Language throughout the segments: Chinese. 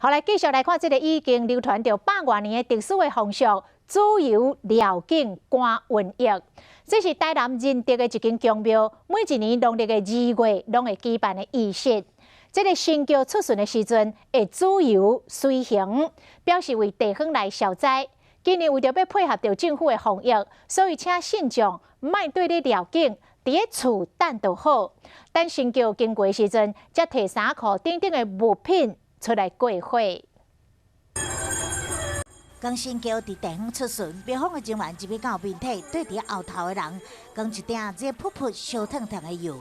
后来继续来看这个已经流传着百多年的特殊的风俗——自由绕境观瘟疫。这是台南仁德的一间宫庙，每一年农历的2月拢会举办的仪式。这个神轿出巡的时阵，会自由随行，表示为地方来消灾。今年为着要配合着政府的防疫，所以请信众莫对咧绕境，伫咧厝等就好。等神轿经过的时阵，才摕衫裤等等的物品出来过火。讲神轿伫地方出巡，庙方的人员入去到面体，对伫后头的人讲一点热扑扑、烧烫烫的油。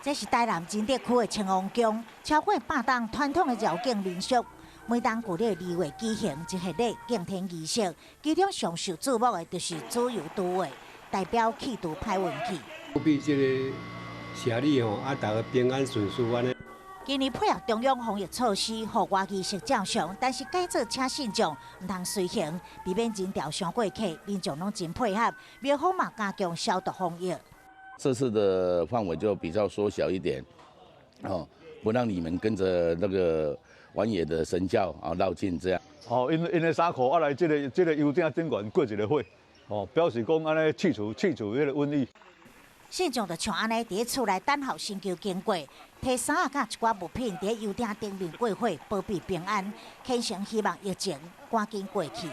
这是台南仁德区的青王宫，超过100档传统的绕境民俗。每当旧历2月举行一系列敬天仪式，其中上受注目的就是自由都会，代表气度歹运气。务必这个社里吼，大家平安顺遂安尼。今年配合中央防疫措施，户外仪式照常，但是改做请信众唔通随行，避免人潮伤过客，民众拢真配合。庙方嘛加强消毒防疫。这次的范围就比较缩小一点，不让你们跟着那个玩野的神教绕境这样。因的衫裤来这个油顶顶悬过一个火，表示讲安尼去除迄个瘟疫。信众就像安尼，伫厝内等候神轿经过，摕衫啊，甲一寡物品伫油顶顶面过火，保庇平安，虔诚希望疫情赶紧过去。